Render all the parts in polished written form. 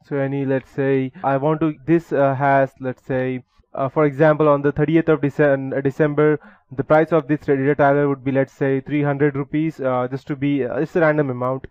So any, let's say I want to, this has, let's say, for example, on the 30th of December, the price of this data tiler would be, let's say, 300 rupees, just to be, it's a random amount.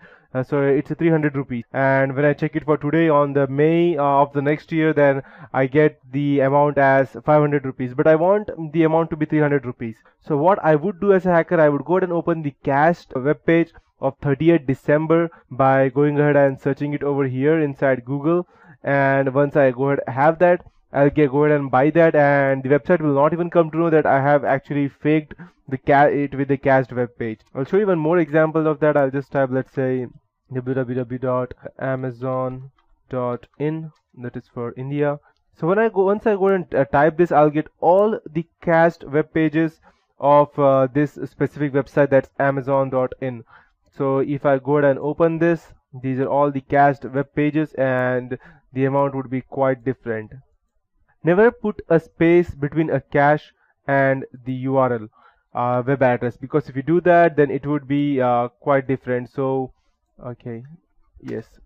So it's a 300 rupees. And when I check it for today on the May of the next year, then I get the amount as 500 rupees. But I want the amount to be 300 rupees. So what I would do as a hacker, I would go ahead and open the cached web page of 30th December by going ahead and searching it over here inside Google. And once I go ahead have that, go ahead and buy that, and the website will not even come to know that I have actually faked it with the cached web page. I'll show you one more example of that. I'll just type, let's say, www.amazon.in, that is for India. So once I go and type this, I'll get all the cached web pages of this specific website, that's amazon.in. So if I go ahead and open this, these are all the cached web pages, and the amount would be quite different. Never put a space between a cache and the URL web address, because if you do that, then it would be quite different. So okay, yes,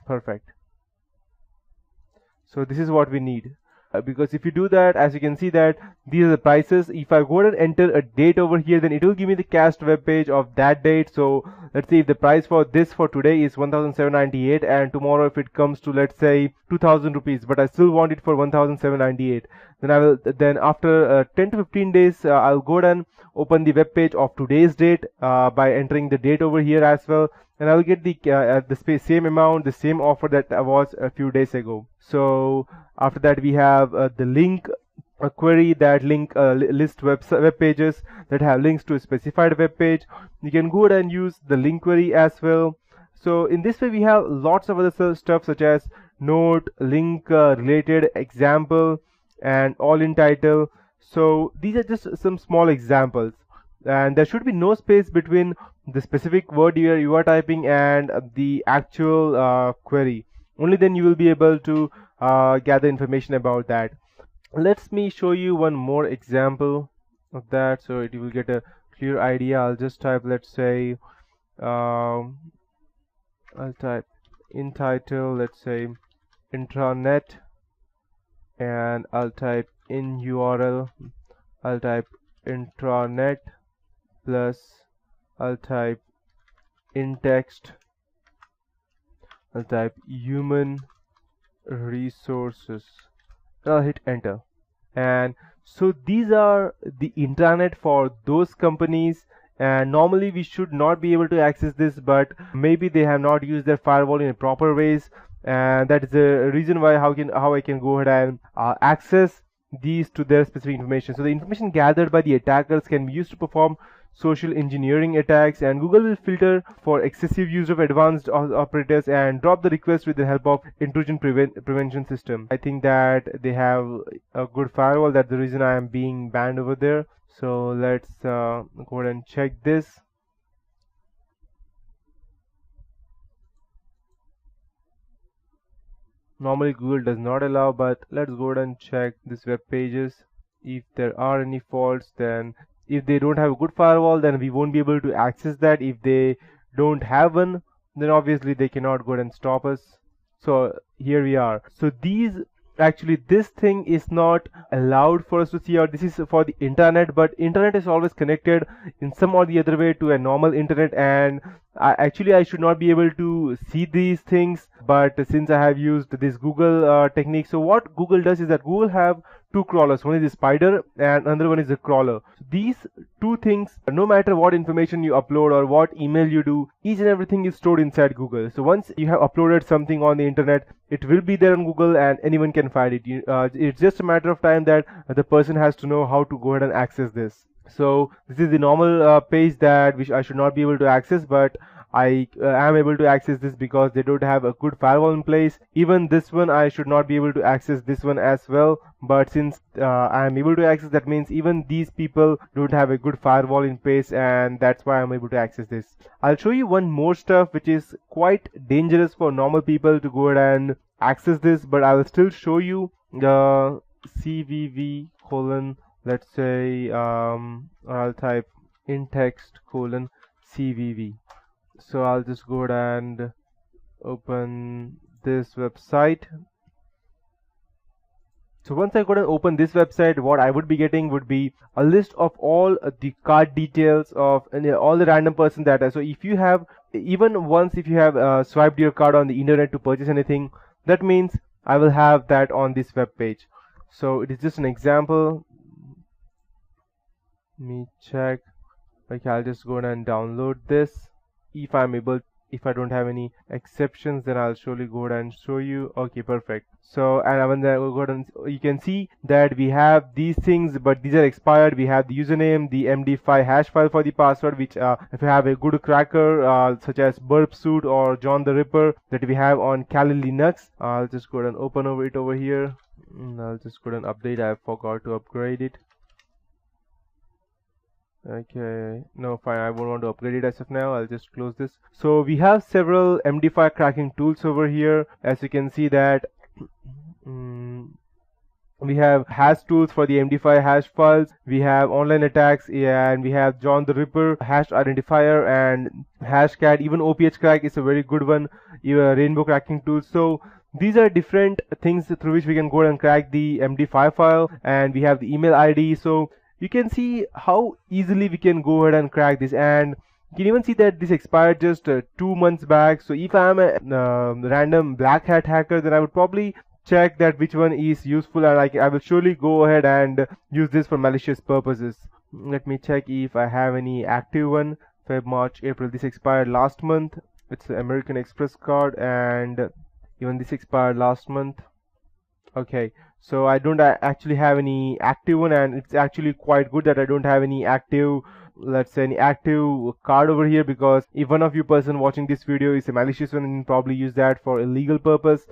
perfect. So this is what we need. Because if you do that, as you can see that these are the prices. If I go ahead and enter a date over here, then it will give me the cached web page of that date. So let's say if the price for this for today is 1798, and tomorrow if it comes to, let's say, 2000 rupees, but I still want it for 1798, then after 10 to 15 days, I'll go ahead and open the web page of today's date by entering the date over here as well, and I'll get the same amount, the same offer that was a few days ago. So after that, we have the link a query that list web pages that have links to a specified web page. You can go ahead and use the link query as well. So in this way, we have lots of other stuff such as note, link, related, example, and all in title. So these are just some small examples, and there should be no space between the specific word you are typing and the actual query. Only then you will be able to gather information about that. Let me show you one more example of that, so it will get a clear idea. I'll just type, let's say, I'll type in title, let's say, intranet, and I'll type in URL, I'll type intranet, plus I'll type in text, I'll type human resources. I'll hit enter. And so these are the intranet for those companies, and normally we should not be able to access this, but maybe they have not used their firewall in a proper ways, and that is the reason why how I can go ahead and access these to their specific information. So the information gathered by the attackers can be used to perform social engineering attacks, and Google will filter for excessive use of advanced operators and drop the request with the help of intrusion prevention system. I think that they have a good firewall. That's the reason I am being banned over there. So let's go ahead and check this. Normally Google does not allow, but let's go ahead and check these web pages. If there are any faults, then if they don't have a good firewall, then we won't be able to access that. If they don't have one, then obviously they cannot go ahead and stop us. So here we are. So this thing is not allowed for us to see out. This is for the internet, but internet is always connected in some or the other way to a normal internet, and I should not be able to see these things, but since I have used this Google technique. So what Google does is that Google have two crawlers. One is a spider and another one is a crawler. These two things, no matter what information you upload or what email you do, each and everything is stored inside Google. So once you have uploaded something on the internet, it will be there on Google and anyone can find it. It's just a matter of time that the person has to know how to go ahead and access this. So this is the normal page that I should not be able to access, but I am able to access this because they don't have a good firewall in place. Even this one I should not be able to access this one as well, but since I am able to access, that means even these people don't have a good firewall in place, and that's why I'm able to access this. I'll show you one more stuff which is quite dangerous for normal people to go ahead and access this, but I will still show you the CVV colon, let's say I'll type in text CVV. So I'll just go ahead and open this website. So once I go and open this website, what I would be getting would be a list of all the card details of all the random person data. So if you have, even once if you have swiped your card on the internet to purchase anything, that means I will have that on this web page. So it is just an example. Let me check. Okay, I'll just go and download this. If I'm able, if I don't have any exceptions, then I'll surely go ahead and show you. Okay, perfect. So, and when I go ahead and you can see that we have these things, but these are expired. We have the username, the MD5 hash file for the password, which if you have a good cracker such as Burp Suit or John the Ripper that we have on Kali Linux, I'll just go ahead and open it over here. I'll just go ahead and update. I forgot to upgrade it. Okay, no, fine, I won't want to upgrade it as of now. I'll just close this. So we have several MD5 cracking tools over here. As you can see that we have hash tools for the MD5 hash files, we have online attacks, and we have John the Ripper hash identifier and Hashcat. Even OPH crack is a very good one, rainbow cracking tool. So these are different things through which we can go and crack the MD5 file, and we have the email ID. So you can see how easily we can go ahead and crack this, and you can even see that this expired just 2 months back. So if I am a random black hat hacker, then I would probably check that which one is useful, and I will surely go ahead and use this for malicious purposes. Let me check if I have any active one. Feb, March, April. This expired last month. It's the American Express card, and even this expired last month. Okay, so I don't actually have any active one, and it's actually quite good that I don't have any active, let's say, any active card over here, because if one of you person watching this video is a malicious one, and probably use that for illegal purpose,